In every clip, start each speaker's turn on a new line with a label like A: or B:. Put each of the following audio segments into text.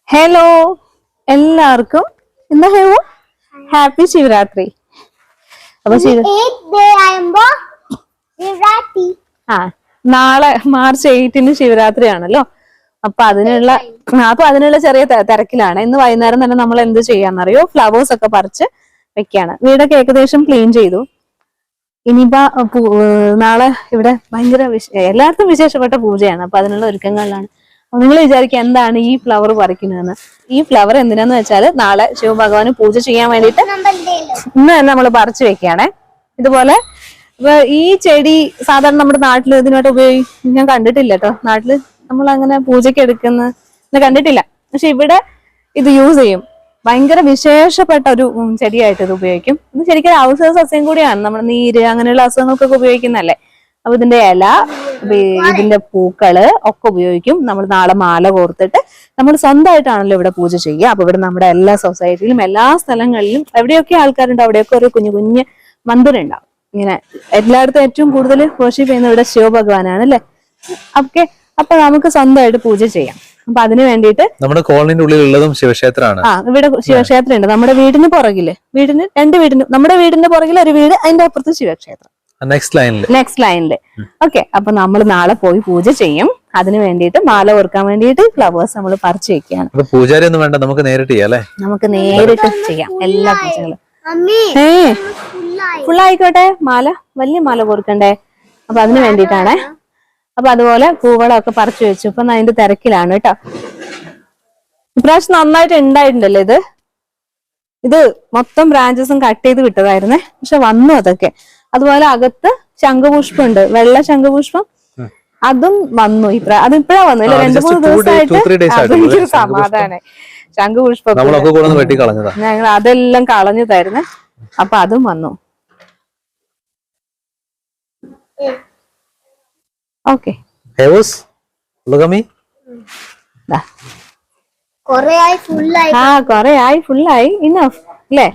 A: Hello എല്ലാവർക്കും എന്താ ഹേവോ happy Shivaratri. അപ്പൊ ആ നാളെ മാർച്ച് 8 ശിവരാത്രി ആണല്ലോ. അപ്പൊ അതിനുള്ള ചെറിയ തിരക്കിലാണ്. ഇന്ന് വൈകുന്നേരം തന്നെ നമ്മൾ എന്ത് ചെയ്യാന്നറിയോ, ഫ്ലവേഴ്സ് ഒക്കെ പറിച്ച് വെക്കാണ്. വീടൊക്കെ ഏകദേശം ക്ലീൻ ചെയ്തു. ഇനിയിപ്പോ നാളെ ഇവിടെ ഭയങ്കര എല്ലായിടത്തും വിശേഷപ്പെട്ട പൂജയാണ്. അപ്പൊ അതിനുള്ള ഒരുക്കങ്ങളിലാണ്. നിങ്ങൾ വിചാരിക്കുക എന്താണ് ഈ ഫ്ലവർ പറിക്കുന്നതെന്ന്. ഈ ഫ്ലവർ എന്തിനാന്ന് വെച്ചാൽ നാളെ ശിവഭഗവാന് പൂജ ചെയ്യാൻ വേണ്ടിയിട്ട് ഇന്ന് തന്നെ നമ്മൾ പറിച്ചു വെക്കുകയാണേ. ഇതുപോലെ ഈ ചെടി സാധാരണ നമ്മുടെ നാട്ടിൽ ഇതിനായിട്ട് ഞാൻ കണ്ടിട്ടില്ല കേട്ടോ. നാട്ടില് നമ്മൾ അങ്ങനെ പൂജയ്ക്ക് എടുക്കുന്ന കണ്ടിട്ടില്ല. പക്ഷെ ഇവിടെ ഇത് യൂസ് ചെയ്യും. ഭയങ്കര വിശേഷപ്പെട്ട ഒരു ചെടിയായിട്ട് ഇത് ഉപയോഗിക്കും. ഇത് ശരിക്കും ഔഷധ സസ്യം കൂടിയാണ്. നമ്മുടെ നീര് അങ്ങനെയുള്ള അസുഖങ്ങൾക്കൊക്കെ ഉപയോഗിക്കുന്നതല്ലേ. അപ്പൊ ഇതിന്റെ ഇല, ഇതിന്റെ പൂക്കള് ഒക്കെ ഉപയോഗിക്കും. നമ്മൾ നാളെ മാല കോർത്തിട്ട് നമ്മൾ സ്വന്തമായിട്ടാണല്ലോ ഇവിടെ പൂജ ചെയ്യുക. അപ്പൊ ഇവിടെ നമ്മുടെ എല്ലാ സൊസൈറ്റിയിലും എല്ലാ സ്ഥലങ്ങളിലും എവിടെയൊക്കെ ആൾക്കാരുണ്ട് അവിടെയൊക്കെ ഒരു കുഞ്ഞു കുഞ്ഞ് മന്ദിരം ഉണ്ടാവും. ഇങ്ങനെ എല്ലായിടത്തും ഏറ്റവും കൂടുതൽ വർഷിപ്പ് ചെയ്യുന്ന ഇവിടെ ശിവഭഗവാനാണ് അല്ലെ. ഓക്കെ, അപ്പൊ നമുക്ക് സ്വന്തമായിട്ട് പൂജ ചെയ്യാം. അപ്പൊ അതിന് വേണ്ടിയിട്ട്
B: നമ്മുടെ കോളനിന്റെ ഉള്ളിലുള്ളതും ശിവക്ഷേത്രമാണ്.
A: ഇവിടെ ശിവക്ഷേത്രം ഉണ്ട്. നമ്മുടെ വീടിന് പുറകില് നമ്മുടെ വീടിന്റെ പുറകിൽ ഒരു വീട്, അതിന്റെ അപ്പുറത്ത് ശിവക്ഷേത്രം നെക്സ്റ്റ് ലൈനില്. ഓക്കെ, അപ്പൊ നമ്മൾ നാളെ പോയി പൂജ ചെയ്യും. അതിന് വേണ്ടിയിട്ട് മാല ഓർക്കാൻ വേണ്ടിയിട്ട് ഫ്ലവേഴ്സ് നമ്മൾ പറിച്ചു വെക്കുകയാണ്.
B: പൂജാരി ഒന്നും വേണ്ട, നമുക്ക് നേരിട്ട് ചെയ്യാം അല്ലെ.
A: നമുക്ക് നേരിട്ട് ചെയ്യാം എല്ലാ പൂജകളും. ഫുള്ളായിക്കോട്ടെ, മാല വലിയ മാല കോർക്കണ്ടേ. അപ്പൊ അതിന് വേണ്ടിയിട്ടാണേ. അപ്പൊ അതുപോലെ പൂവളമൊക്കെ പറിച്ചു വെച്ചു. ഇപ്പൊ അതിന്റെ തിരക്കിലാണ് കേട്ടോ. ഇപ്രാവശ്യം നന്നായിട്ട് ഉണ്ടായിട്ടുണ്ടല്ലോ ഇത് മൊത്തം ബ്രാഞ്ചസും കട്ട് ചെയ്ത് വിട്ടതായിരുന്നേ. പക്ഷെ വന്നു അതൊക്കെ. അതുപോലെ അകത്ത് ശംഖുപുഷ്പം ഉണ്ട്, വെള്ള ശംഖുപുഷ്പം. അതും വന്നു. അതിപ്പോഴാ വന്നു. 2-3 ദിവസമായിട്ട് സമാധാനം. ശംഖുപുഷ്പം ഞങ്ങൾ അതെല്ലാം കളഞ്ഞതായിരുന്നേ. അപ്പൊ അതും വന്നു. ഓക്കെ, കൊറേ ആയി ഫുള്ളായി. ഇനഫ് അല്ലേ,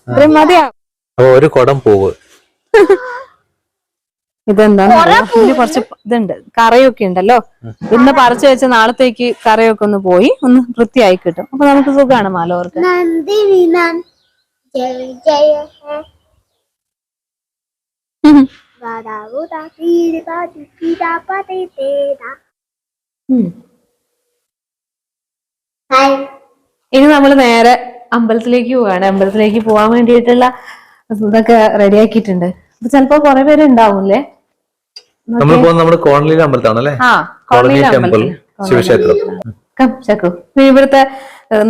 A: ഇത്രയും മതിയാ.
B: ഒരു കുടം പൂവ്.
A: ഇതെന്താ കുറച്ച് ഇതുണ്ട്, കറയൊക്കെ ഉണ്ടല്ലോ. ഇന്ന് പറിച്ചു വെച്ച നാളത്തേക്ക് കറയൊക്കെ ഒന്ന് പോയി ഒന്ന് വൃത്തിയായി കിട്ടും. അപ്പൊ നമുക്ക് സുഖമാണ് മാലോർക്ക്. ഇനി നമ്മള് നേരെ അമ്പലത്തിലേക്ക് പോവാണ്. അമ്പലത്തിലേക്ക് പോവാൻ വേണ്ടിയിട്ടുള്ള ഇതൊക്കെ റെഡിയാക്കിയിട്ടുണ്ട്. അപ്പൊ ചിലപ്പോ കുറെ പേര് ഉണ്ടാവൂല്ലേ. ഇവിടുത്തെ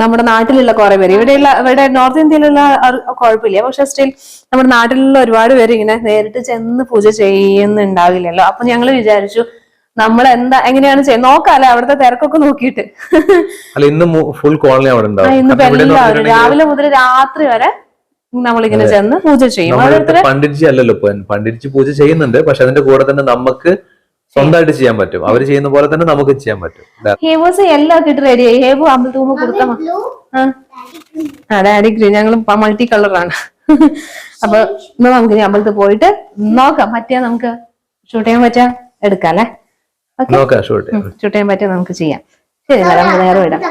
A: നമ്മുടെ നാട്ടിലുള്ള കുറെ പേര് ഇവിടെ നോർത്ത് ഇന്ത്യയിലുള്ള കുഴപ്പമില്ല. പക്ഷെ സ്റ്റിൽ നമ്മുടെ നാട്ടിലുള്ള ഒരുപാട് പേര് ഇങ്ങനെ നേരിട്ട് ചെന്ന് പൂജ ചെയ്യുന്നുണ്ടാവില്ലല്ലോ. അപ്പൊ ഞങ്ങള് വിചാരിച്ചു നമ്മൾ എങ്ങനെയാണ് ചെയ്യുന്നത് നോക്കാല്ലേ, അവിടുത്തെ തിരക്കൊക്കെ നോക്കിയിട്ട്. ഇന്ന് രാവിലെ മുതൽ രാത്രി വരെ നമ്മളിങ്ങനെ ചെന്ന് പൂജ ചെയ്യും.
B: പണ്ഡിറ്റ്ജി അല്ലല്ലോ, പണ്ഡിറ്റ്ജി പൂജ ചെയ്യുന്നുണ്ട്. പക്ഷെ അതിന്റെ കൂടെ തന്നെ നമുക്ക് സ്വന്തമായിട്ട് ചെയ്യാൻ പറ്റും. അവര് ചെയ്യുന്ന പോലെ തന്നെ നമുക്ക് ചെയ്യാൻ പറ്റും.
A: ഹേവോസ് എല്ലാം ഇട്ട് റെഡിയായി. ഹേവു അമ്പലത്തൂമ്പ് കൊടുത്തമ ഡാഡി ഗ്രീൻ, ഞങ്ങൾ മൾട്ടി കളറാണ്. അപ്പൊ ഇന്ന് നമുക്ക് അമ്പലത്തിൽ പോയിട്ട് നോക്കാം. പറ്റിയാ നമുക്ക് ഷൂട്ട് ചെയ്യാൻ പറ്റാ എടുക്കാം അല്ലെ. ഷൂട്ട് ചെയ്യാൻ പറ്റിയാ നമുക്ക് ചെയ്യാം. ശരി, നമുക്ക് നേരെ വിടാം.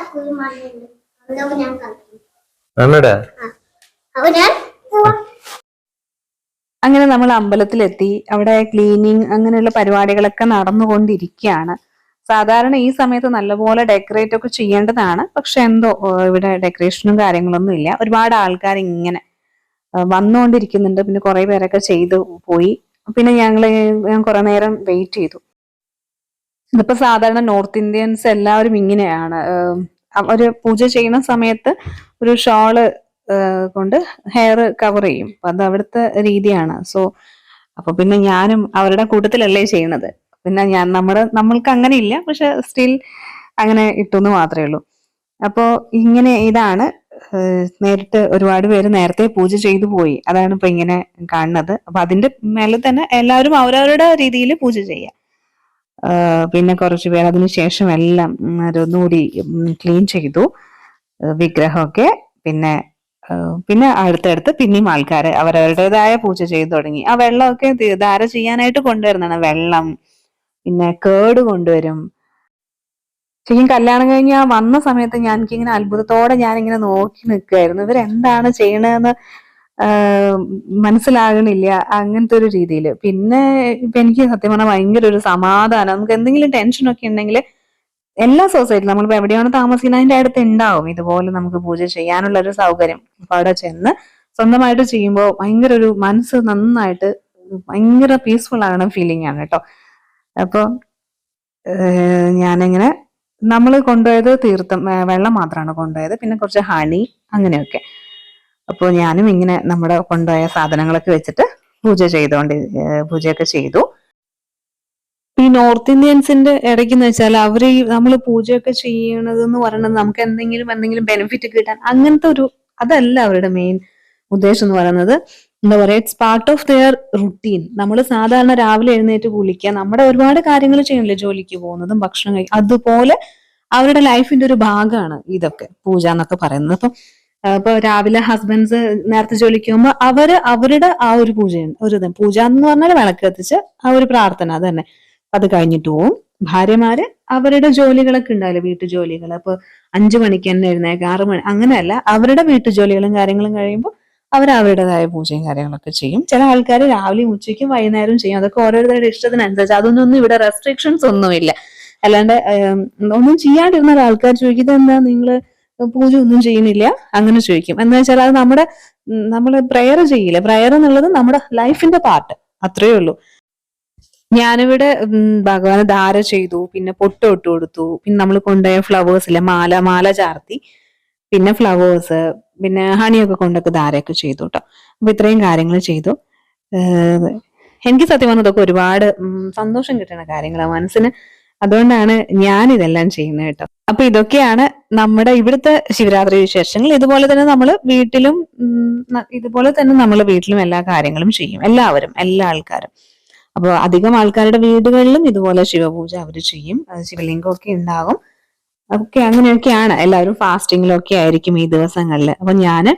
A: അങ്ങനെ നമ്മൾ അമ്പലത്തിലെത്തി. അവിടെ ക്ലീനിങ് അങ്ങനെയുള്ള പരിപാടികളൊക്കെ നടന്നുകൊണ്ടിരിക്കുകയാണ്. സാധാരണ ഈ സമയത്ത് നല്ലപോലെ ഡെക്കറേറ്റ് ഒക്കെ ചെയ്യേണ്ടതാണ്. പക്ഷെ എന്തോ ഇവിടെ ഡെക്കറേഷനും കാര്യങ്ങളൊന്നും ഇല്ല. ഒരുപാട് ആൾക്കാർ ഇങ്ങനെ വന്നുകൊണ്ടിരിക്കുന്നുണ്ട്. പിന്നെ കുറെ പേരൊക്കെ ചെയ്തു പോയി. പിന്നെ ഞാൻ കുറെ നേരം വെയിറ്റ് ചെയ്തു. ഇതിപ്പോ സാധാരണ നോർത്ത് ഇന്ത്യൻസ് എല്ലാവരും ഇങ്ങനെയാണ്. ഒരു പൂജ ചെയ്യുന്ന സമയത്ത് ഒരു ഷോള് കൊണ്ട് ഹെയർ കവർ ചെയ്യും. അപ്പൊ അത് അവിടുത്തെ രീതിയാണ്. അപ്പൊ പിന്നെ ഞാനും അവരുടെ കൂട്ടത്തിലല്ലേ ചെയ്യണത്. പിന്നെ നമ്മൾക്ക് അങ്ങനെ ഇല്ല. പക്ഷെ സ്റ്റിൽ അങ്ങനെ ഇട്ടുന്ന് മാത്രമേ ഉള്ളൂ. അപ്പോ ഇങ്ങനെ ഇതാണ്. നേരിട്ട് ഒരുപാട് പേര് നേരത്തെ പൂജ ചെയ്തു പോയി. അതാണ് ഇപ്പൊ ഇങ്ങനെ കാണുന്നത്. അപ്പൊ അതിന്റെ മേലെ തന്നെ എല്ലാവരും അവരവരുടെ രീതിയിൽ പൂജ ചെയ്യാം. പിന്നെ കുറച്ചു പേർ അതിനു ശേഷം എല്ലാം ഒന്നുകൂടി ക്ലീൻ ചെയ്തു വിഗ്രഹമൊക്കെ. പിന്നെ അടുത്തടുത്ത് പിന്നെയും ആൾക്കാര് അവരവരുടേതായ പൂജ ചെയ്തു തുടങ്ങി. ആ വെള്ളമൊക്കെ ധാര ചെയ്യാനായിട്ട് കൊണ്ടുവരുന്നതാണ്. വെള്ളം, പിന്നെ കേട് കൊണ്ടുവരും. ശരിക്കും കല്യാണം കഴിഞ്ഞ് ആ വന്ന സമയത്ത് എനിക്കിങ്ങനെ അത്ഭുതത്തോടെ ഞാനിങ്ങനെ നോക്കി നിൽക്കുകയായിരുന്നു. ഇവരെന്താണ് ചെയ്യണതെന്ന് മനസ്സിലാകണില്ല, അങ്ങനത്തെ ഒരു രീതിയിൽ. പിന്നെ ഇപ്പൊ എനിക്ക് സത്യം പറഞ്ഞാൽ ഭയങ്കര ഒരു സമാധാനം. നമുക്ക് എന്തെങ്കിലും ടെൻഷനൊക്കെ ഉണ്ടെങ്കിൽ എല്ലാ സൊസൈറ്റിലും നമ്മളിപ്പോ എവിടെയാണ് താമസിക്കുന്നത് അതിന്റെ അടുത്ത് ഉണ്ടാവും ഇതുപോലെ നമുക്ക് പൂജ ചെയ്യാനുള്ള ഒരു സൗകര്യം. അപ്പൊ അവിടെ ചെന്ന് സ്വന്തമായിട്ട് ചെയ്യുമ്പോൾ ഭയങ്കര ഒരു മനസ്സ് നന്നായിട്ട് ഭയങ്കര പീസ്ഫുൾ ആകണ ഫീലിംഗ് ആണ് കേട്ടോ. അപ്പൊ ഞാനിങ്ങനെ നമ്മൾ കൊണ്ടുപോയത് തീർത്ഥം വെള്ളം മാത്രമാണ് കൊണ്ടുപോയത്, പിന്നെ കുറച്ച് ഹണി അങ്ങനെയൊക്കെ. അപ്പോൾ ഞാനും ഇങ്ങനെ നമ്മുടെ കൊണ്ടുപോയ സാധനങ്ങളൊക്കെ വെച്ചിട്ട് പൂജയൊക്കെ ചെയ്തു. ഈ നോർത്ത് ഇന്ത്യൻസിന്റെ ഇടയ്ക്കെന്ന് വെച്ചാൽ അവര് നമ്മൾ പൂജയൊക്കെ ചെയ്യണത് എന്ന് പറയുന്നത് നമുക്ക് എന്തെങ്കിലും ബെനിഫിറ്റ് കിട്ടാൻ അങ്ങനത്തെ ഒരു അതല്ല അവരുടെ മെയിൻ ഉദ്ദേശം എന്ന് പറയുന്നത്. എന്താ പറയാ, it's part of their routine. നമ്മൾ സാധാരണ രാവിലെ എഴുന്നേറ്റ് കുളിക്കുക, നമ്മുടെ ഒരുപാട് കാര്യങ്ങൾ ചെയ്യണില്ലേ, ജോലിക്ക് പോകുന്നതും ഭക്ഷണം കഴിക്കും, അതുപോലെ അവരുടെ ലൈഫിന്റെ ഒരു ഭാഗമാണ് ഇതൊക്കെ പൂജ എന്നൊക്കെ പറയുന്നത്. ഇപ്പൊ രാവിലെ ഹസ്ബൻഡ്സ് നേരത്തെ ജോലിക്ക് പോകുമ്പോൾ അവരുടെ ആ ഒരു പൂജയുണ്ട്, പൂജ എന്ന് പറഞ്ഞാൽ വിളക്ക് കത്തിച്ച് ആ ഒരു പ്രാർത്ഥന അത് തന്നെ. അത് കഴിഞ്ഞിട്ട് പോവും. ഭാര്യമാര് അവരുടെ ജോലികളൊക്കെ ഉണ്ടാവില്ല, വീട്ടുജോലികൾ. അപ്പൊ 5 മണിക്ക് തന്നെ എഴുന്നേൽക്കുക, 6 മണി അങ്ങനെയല്ല, അവരുടെ വീട്ടുജോലികളും കാര്യങ്ങളും കഴിയുമ്പോൾ അവർ അവരുടേതായ പൂജയും കാര്യങ്ങളൊക്കെ ചെയ്യും. ചില ആൾക്കാർ രാവിലെയും ഉച്ചയ്ക്കും വൈകുന്നേരവും ചെയ്യും. അതൊക്കെ ഓരോരുത്തരുടെ ഇഷ്ടത്തിനനുസരിച്ച്, അതൊന്നും ഇവിടെ റെസ്ട്രിക്ഷൻസ് ഒന്നുമില്ല. അല്ലാണ്ട് ഒന്നും ചെയ്യാണ്ടിരുന്ന ആൾക്കാർ ചോദിക്കുന്നത് എന്താ നിങ്ങള് പൂജ ഒന്നും ചെയ്യുന്നില്ല അങ്ങനെ ചോദിക്കും. എന്ന് വെച്ചാൽ അത് നമ്മള് പ്രയർ ചെയ്യില്ല. പ്രയർ എന്നുള്ളത് നമ്മുടെ ലൈഫിന്റെ പാർട്ട്, അത്രയേ ഉള്ളൂ. ഞാനിവിടെ ഭഗവാന് ധാര ചെയ്തു, പിന്നെ പൊട്ട് ഇട്ട് കൊടുത്തു, പിന്നെ നമ്മൾ കൊണ്ടുപോയ ഫ്ലവേഴ്സിലെ മാല ചാർത്തി, പിന്നെ ഫ്ലവേഴ്സ്, പിന്നെ ഹണിയൊക്കെ കൊണ്ടൊക്കെ ധാരയൊക്കെ ചെയ്തു കേട്ടോ. അപ്പൊ ഇത്രയും കാര്യങ്ങൾ ചെയ്തു. എനിക്ക് സത്യം പറഞ്ഞതൊക്കെ ഒരുപാട് സന്തോഷം കിട്ടുന്ന കാര്യങ്ങളാണ് മനസ്സിന്. അതുകൊണ്ടാണ് ഞാൻ ഇതെല്ലാം ചെയ്യുന്നത് കേട്ടോ. അപ്പൊ ഇതൊക്കെയാണ് നമ്മുടെ ഇവിടുത്തെ ശിവരാത്രി വിശേഷങ്ങൾ. ഇതുപോലെ തന്നെ നമ്മൾ വീട്ടിലും എല്ലാ കാര്യങ്ങളും ചെയ്യും, എല്ലാ ആൾക്കാരും. അപ്പൊ അധികം ആൾക്കാരുടെ വീടുകളിലും ഇതുപോലെ ശിവപൂജ അവർ ചെയ്യും, ശിവലിംഗമൊക്കെ ഉണ്ടാകും. ഒക്കെ അങ്ങനെയൊക്കെയാണ്. എല്ലാവരും ഫാസ്റ്റിങ്ങിലൊക്കെ ആയിരിക്കും ഈ ദിവസങ്ങളിൽ. അപ്പൊ ഞാന്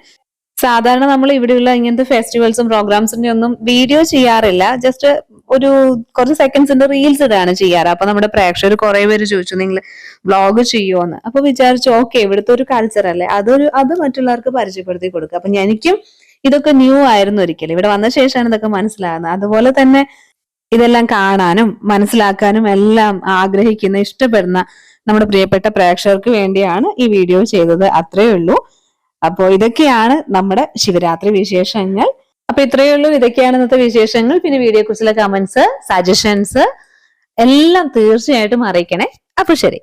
A: സാധാരണ നമ്മൾ ഇവിടെയുള്ള ഇങ്ങനത്തെ ഫെസ്റ്റിവൽസും പ്രോഗ്രാംസിന്റെ ഒന്നും വീഡിയോ ചെയ്യാറില്ല. ജസ്റ്റ് ഒരു കുറച്ച് സെക്കൻഡ്സിന്റെ റീൽസ് ഇടാണ് ചെയ്യാറ്. അപ്പൊ നമ്മുടെ പ്രേക്ഷകർ കുറെ പേര് ചോദിച്ചു നിങ്ങൾ വ്ളോഗ് ചെയ്യുമോന്ന്. അപ്പൊ വിചാരിച്ചു ഓക്കെ, ഇവിടുത്തെ ഒരു കൾച്ചർ അല്ലേ, അത് മറ്റുള്ളവർക്ക് പരിചയപ്പെടുത്തി കൊടുക്കുക. അപ്പൊ എനിക്കും ഇതൊക്കെ ന്യൂ ആയിരുന്നു ഒരിക്കലും. ഇവിടെ വന്ന ശേഷമാണ് ഇതൊക്കെ മനസ്സിലാകുന്നത്. അതുപോലെ തന്നെ ഇതെല്ലാം കാണാനും മനസ്സിലാക്കാനും എല്ലാം ആഗ്രഹിക്കുന്ന ഇഷ്ടപ്പെടുന്ന നമ്മുടെ പ്രിയപ്പെട്ട പ്രേക്ഷകർക്ക് വേണ്ടിയാണ് ഈ വീഡിയോ ചെയ്തത്, അത്രയേ ഉള്ളൂ. അപ്പോൾ ഇതൊക്കെയാണ് നമ്മുടെ ശിവരാത്രി വിശേഷങ്ങൾ. അപ്പൊ ഇത്രയേ ഉള്ളൂ, ഇതൊക്കെയാണ് ഇന്നത്തെ വിശേഷങ്ങൾ. പിന്നെ വീഡിയോയെ കുറിച്ചുള്ള കമന്റ്സ്, സജഷൻസ് എല്ലാം തീർച്ചയായിട്ടും അറിയിക്കണേ. അപ്പൊ ശരി.